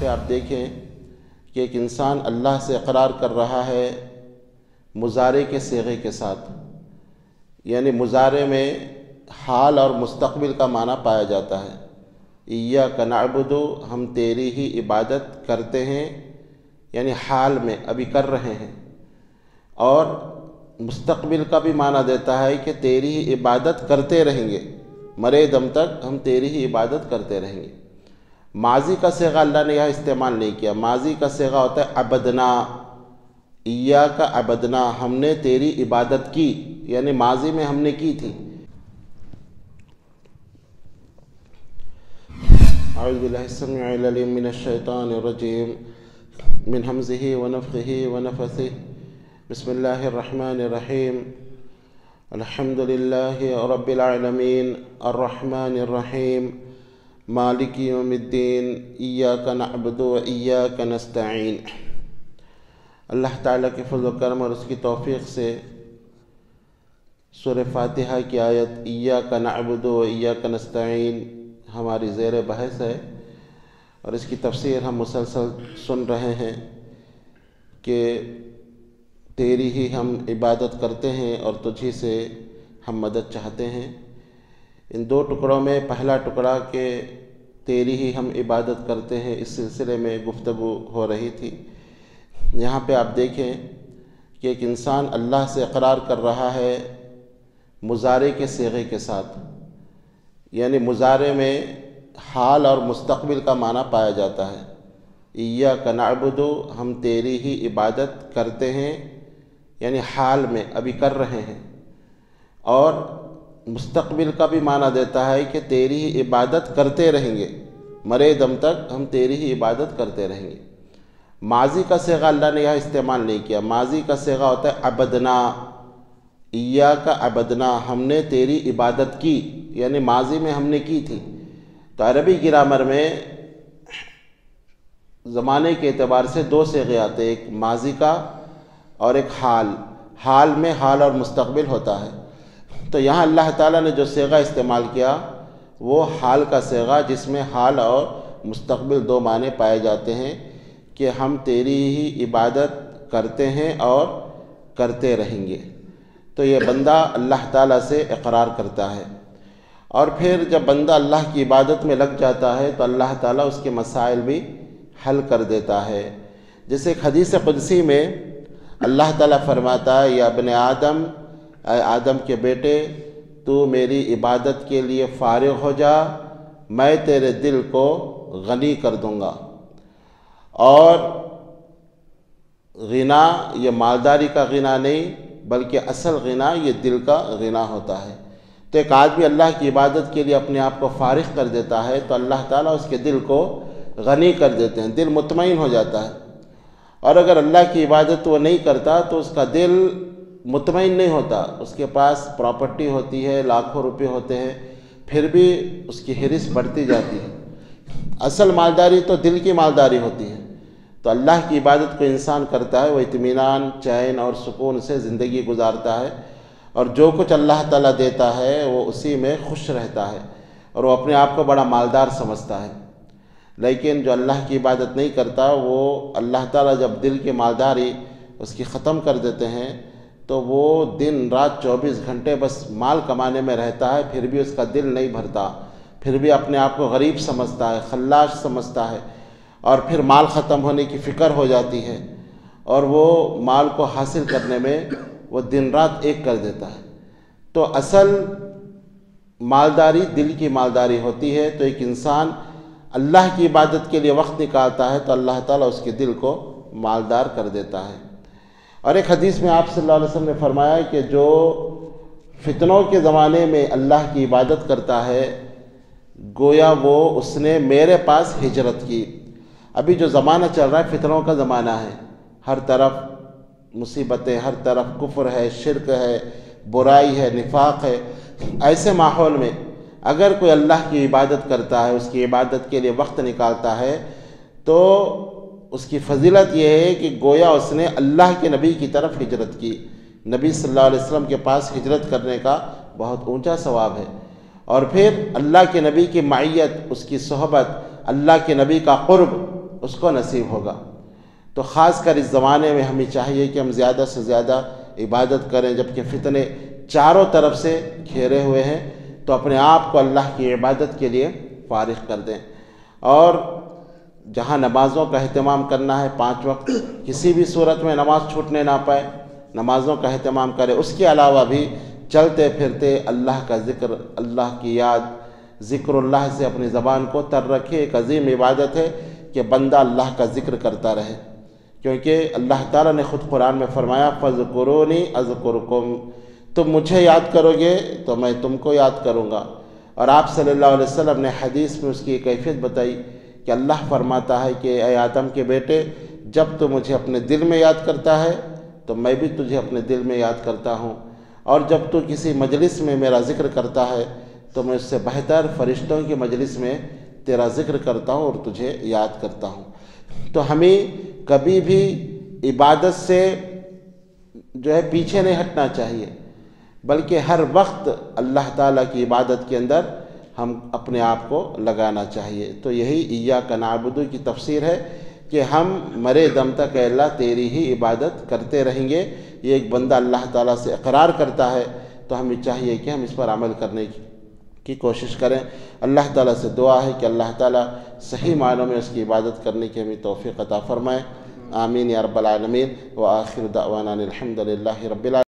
پہ آپ دیکھیں کہ ایک انسان اللہ سے اقرار کر رہا ہے مضارع کے صیغے کے ساتھ، یعنی مضارع میں حال اور مستقبل کا معنی پایا جاتا ہے۔ ایاک نعبد، ہم تیری ہی عبادت کرتے ہیں، یعنی حال میں ابھی کر رہے ہیں، اور مستقبل کا بھی معنی دیتا ہے کہ تیری ہی عبادت کرتے رہیں گے، مرے دم تک ہم تیری ہی عبادت کرتے رہیں گے۔ ماضی کا صیغہ اللہ نے یہاں استعمال نہیں کیا، ماضی کا صیغہ ہوتا ہے عبدنا، ایاک عبدنا، ہم نے تیری عبادت کی، یعنی ماضی میں ہم نے کی تھی۔ اعوذ باللہ السمیع العلیم من الشیطان الرجیم من ہمزہ ونفخہ ونفثہ، بسم اللہ الرحمن الرحیم، الحمد للہ رب العالمین الرحمن الرحیم مالک یوم الدین، ایاک نعبد و ایاک نستعین۔ اللہ تعالیٰ کے فضل و کرم اور اس کی توفیق سے سورہ فاتحہ کی آیت ایاک نعبد و ایاک نستعین ہماری زیر بحث ہے، اور اس کی تفسیر ہم مسلسل سن رہے ہیں کہ تیری ہی ہم عبادت کرتے ہیں اور تجھی سے ہم مدد چاہتے ہیں۔ ان دو ٹکڑوں میں پہلا ٹکڑا کہ تیری ہی ہم عبادت کرتے ہیں، اس سلسلے میں گفتگو ہو رہی تھی۔ یہاں پہ آپ دیکھیں کہ ایک انسان اللہ سے اقرار کر رہا ہے مضارع کے صیغے کے ساتھ، یعنی مضارع میں حال اور مستقبل کا معنی پایا جاتا ہے۔ ایاک نعبد، ہم تیری ہی عبادت کرتے ہیں، یعنی حال میں ابھی کر رہے ہیں، اور مستقبل کا بھی معنی دیتا ہے کہ تیری ہی عبادت کرتے رہیں گے، مرے دم تک ہم تیری ہی عبادت کرتے رہیں گے۔ ماضی کا صیغہ اللہ نے یہاں استعمال نہیں کیا، ماضی کا صیغہ ہوتا ہے عبدنا، ایاک عبدنا، ہم نے تیری عبادت کی، یعنی ماضی میں ہم نے کی تھی۔ تو عربی گرامر میں زمانے کے اعتبار سے دو صیغے آتے ہیں، ایک ماضی کا اور ایک حال میں حال اور مستقبل ہوتا ہے۔ تو یہاں اللہ تعالیٰ نے جو صیغہ استعمال کیا وہ حال کا صیغہ، جس میں حال اور مستقبل دو معنی پائے جاتے ہیں کہ ہم تیری ہی عبادت کرتے ہیں اور کرتے رہیں گے۔ تو یہ بندہ اللہ تعالیٰ سے اقرار کرتا ہے، اور پھر جب بندہ اللہ کی عبادت میں لگ جاتا ہے تو اللہ تعالیٰ اس کے مسائل بھی حل کر دیتا ہے۔ جیسے ایک حدیث قدسی میں اللہ تعالیٰ فرماتا ہے، یا ابن آدم، اے آدم کے بیٹے، تو میری عبادت کے لیے فارغ ہو جا، میں تیرے دل کو غنی کر دوں گا۔ اور غنا یہ مالداری کا غنا نہیں، بلکہ اصل غنا یہ دل کا غنا ہوتا ہے۔ تو ایک آدمی اللہ کی عبادت کے لیے اپنے آپ کو فارغ کر دیتا ہے تو اللہ تعالیٰ اس کے دل کو غنی کر دیتے ہیں، دل مطمئن ہو جاتا ہے۔ اور اگر اللہ کی عبادت وہ نہیں کرتا تو اس کا دل مطمئن نہیں ہوتا، اس کے پاس پراپرٹی ہوتی ہے، لاکھوں روپے ہوتے ہیں، پھر بھی اس کی ہرس بڑھتی جاتی ہے۔ اصل مالداری تو دل کی مالداری ہوتی ہے۔ تو اللہ کی عبادت کو انسان کرتا ہے، وہ اطمینان، چین اور سکون سے زندگی گزارتا ہے، اور جو کچھ اللہ تعالیٰ دیتا ہے وہ اسی میں خوش رہتا ہے، اور وہ اپنے آپ کو بڑا مالدار سمجھتا ہے۔ لیکن جو اللہ کی عبادت نہیں کرتا، وہ اللہ تعالیٰ جب دل کی مالداری اس کی ختم کر دیتے ہیں تو وہ دن رات 24 گھنٹے بس مال کمانے میں رہتا ہے، پھر بھی اس کا دل نہیں بھرتا، پھر بھی اپنے آپ کو غریب سمجھتا ہے، خلاش سمجھتا ہے، اور پھر مال ختم ہونے کی فکر ہو جاتی ہے، اور وہ مال کو حاصل کرنے میں وہ دن رات ایک کر دیتا ہے۔ تو اصل مالداری دل کی مالداری ہوتی ہے۔ تو ایک انسان اللہ کی عبادت کے لیے وقت نکالتا ہے تو اللہ تعالیٰ اس کے دل کو مالدار کر دیتا ہے۔ اور ایک حدیث میں آپ صلی اللہ علیہ وسلم نے فرمایا کہ جو فتنوں کے زمانے میں اللہ کی عبادت کرتا ہے، گویا وہ اس نے میرے پاس ہجرت کی۔ ابھی جو زمانہ چل رہا ہے فتنوں کا زمانہ ہے، ہر طرف مصیبتیں، ہر طرف کفر ہے، شرک ہے، برائی ہے، نفاق ہے۔ ایسے ماحول میں اگر کوئی اللہ کی عبادت کرتا ہے، اس کی عبادت کے لیے وقت نکالتا ہے، تو اس کی فضیلت یہ ہے کہ گویا اس نے اللہ کے نبی کی طرف ہجرت کی۔ نبی صلی اللہ علیہ وسلم کے پاس ہجرت کرنے کا بہت اونچا ثواب ہے۔ اور پھر اللہ کے نبی کی معیت، اس کی صحبت، اللہ کے نبی کا قرب، اس کو نصیب ہوگا۔ تو خاص کر اس زمانے میں ہمیں چاہیے کہ ہم زیادہ سے زیادہ عبادت کریں، جبکہ فتنے چاروں طرف سے گھیرے ہوئے ہیں، تو اپنے آپ کو اللہ کی عبادت کے لیے فارغ کر دیں۔ اور جہاں نمازوں کا اہتمام کرنا ہے 5 وقت، کسی بھی صورت میں نماز چھوٹنے نہ پائے، نمازوں کا اہتمام کرے۔ اس کے علاوہ بھی چلتے پھرتے اللہ کا ذکر، اللہ کی یاد، ذکر اللہ سے اپنی زبان کو تر رکھے۔ ایک عظیم عبادت ہے کہ بندہ اللہ کا ذکر کرتا رہے، کیونکہ اللہ تعالیٰ نے خود قرآن میں فرمایا فَاذْكُرُونِي أَذْكُرْكُمْ، تم مجھے یاد کرو گے تو میں تم کو یاد کروں گا۔ اور آپ صلی اللہ علیہ وسلم نے حدیث میں اس کی کیفیت بتائی کہ اللہ فرماتا ہے کہ اے آدم کے بیٹے، جب تو مجھے اپنے دل میں یاد کرتا ہے تو میں بھی تجھے اپنے دل میں یاد کرتا ہوں، اور جب تو کسی مجلس میں میرا ذکر کرتا ہے تو میں اس سے بہتر فرشتوں کی مجلس میں تیرا ذکر کرتا ہوں اور تجھے یاد کرتا ہوں۔ تو ہمیں کبھی بھی عبادت سے جو ہے پیچھے نہیں ہٹنا چاہیے، بلکہ ہر وقت اللہ تعالیٰ کی عبادت کے اندر ہم اپنے آپ کو لگانا چاہیے۔ تو یہی ایاک نعبد کی تفسیر ہے کہ ہم مرے دم تک اے اللہ تیری ہی عبادت کرتے رہیں گے۔ یہ ایک بندہ اللہ تعالیٰ سے اقرار کرتا ہے تو ہمیں چاہیے کہ ہم اس پر عمل کرنے کی کوشش کریں۔ اللہ تعالیٰ سے دعا ہے کہ اللہ تعالیٰ صحیح معنوں میں اس کی عبادت کرنے کی ہمیں توفیق عطا فرمائے۔ آمین یا رب العالمین۔ وآخر دعوانا الحمد للہ رب العالمین۔